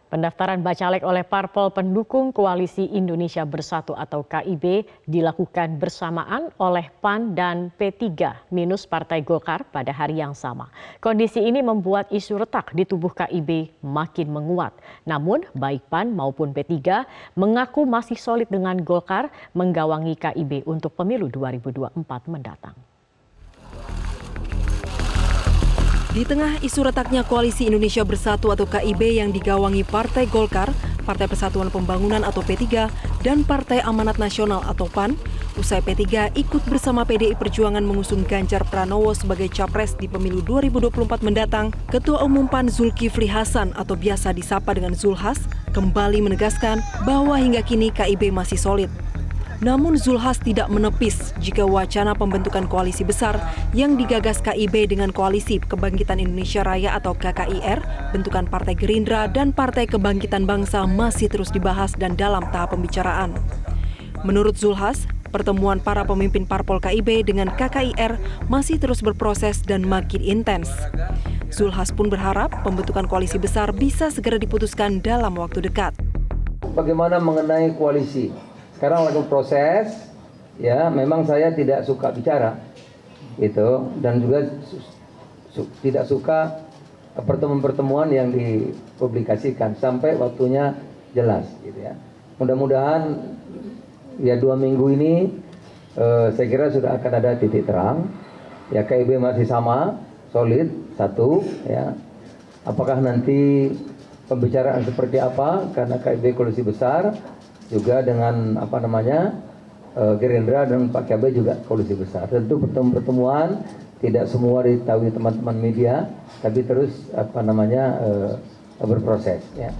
Pendaftaran bacalek oleh parpol pendukung Koalisi Indonesia Bersatu atau KIB dilakukan bersamaan oleh PAN dan P3 minus Partai Golkar pada hari yang sama. Kondisi ini membuat isu retak di tubuh KIB makin menguat. Namun baik PAN maupun P3 mengaku masih solid dengan Golkar menggawangi KIB untuk pemilu 2024 mendatang. Di tengah isu retaknya Koalisi Indonesia Bersatu atau KIB yang digawangi Partai Golkar, Partai Persatuan Pembangunan atau P3, dan Partai Amanat Nasional atau PAN, usai P3 ikut bersama PDI Perjuangan mengusung Ganjar Pranowo sebagai capres di pemilu 2024 mendatang, Ketua Umum PAN Zulkifli Hasan atau biasa disapa dengan Zulhas, kembali menegaskan bahwa hingga kini KIB masih solid. Namun Zulhas tidak menepis jika wacana pembentukan koalisi besar yang digagas KIB dengan Koalisi Kebangkitan Indonesia Raya atau KKIR, bentukan Partai Gerindra dan Partai Kebangkitan Bangsa masih terus dibahas dan dalam tahap pembicaraan. Menurut Zulhas, pertemuan para pemimpin parpol KIB dengan KKIR masih terus berproses dan makin intens. Zulhas pun berharap pembentukan koalisi besar bisa segera diputuskan dalam waktu dekat. Bagaimana mengenai koalisi? Sekarang lagi proses, ya memang saya tidak suka bicara, gitu, dan juga tidak suka pertemuan-pertemuan yang dipublikasikan sampai waktunya jelas, gitu ya. Mudah-mudahan ya 2 minggu ini saya kira sudah akan ada titik terang. Ya KIB masih sama, solid, satu, ya. Apakah nanti pembicaraan seperti apa? Karena KIB koalisi besar. Juga dengan Gerindra dan Pak KB juga koalisi besar. Tentu pertemuan tidak semua diketahui teman-teman media, tapi terus berproses. Ya.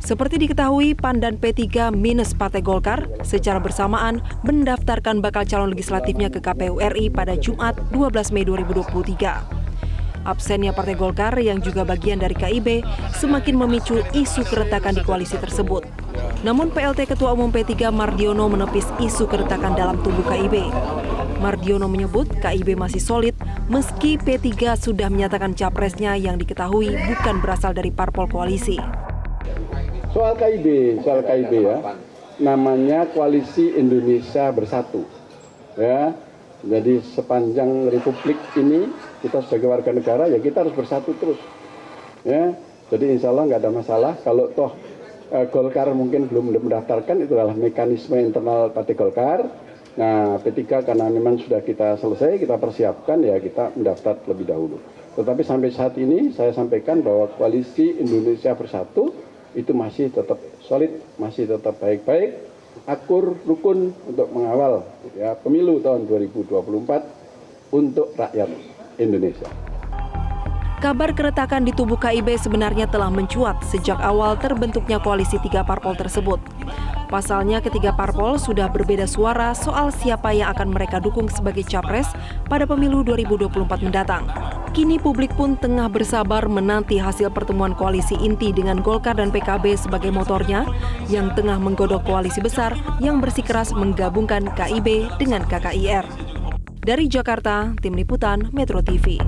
Seperti diketahui, PAN dan P3 minus Partai Golkar secara bersamaan mendaftarkan bakal calon legislatifnya ke KPU RI pada Jumat 12 Mei 2023. Absennya Partai Golkar yang juga bagian dari KIB semakin memicu isu keretakan di koalisi tersebut. Namun PLT Ketua Umum P3 Mardiono menepis isu keretakan dalam tubuh KIB. Mardiono menyebut KIB masih solid meski P3 sudah menyatakan capresnya yang diketahui bukan berasal dari parpol koalisi. Soal KIB ya, namanya Koalisi Indonesia Bersatu. Ya, jadi sepanjang Republik ini kita sebagai warga negara ya kita harus bersatu terus. Ya, jadi insya Allah nggak ada masalah. Kalau toh Golkar mungkin belum mendaftarkan, itu adalah mekanisme internal Partai Golkar. Nah, P3 karena memang sudah kita selesai, kita persiapkan ya kita mendaftar terlebih dahulu. Tetapi sampai saat ini saya sampaikan bahwa Koalisi Indonesia Bersatu itu masih tetap solid, masih tetap baik-baik, akur, rukun untuk mengawal ya pemilu tahun 2024 untuk rakyat Indonesia. Kabar keretakan di tubuh KIB sebenarnya telah mencuat sejak awal terbentuknya koalisi 3 parpol tersebut. Pasalnya ketiga parpol sudah berbeda suara soal siapa yang akan mereka dukung sebagai capres pada pemilu 2024 mendatang. Kini publik pun tengah bersabar menanti hasil pertemuan koalisi inti dengan Golkar dan PKB sebagai motornya yang tengah menggodok koalisi besar yang bersikeras menggabungkan KIB dengan KKIR. Dari Jakarta, Tim Liputan Metro TV.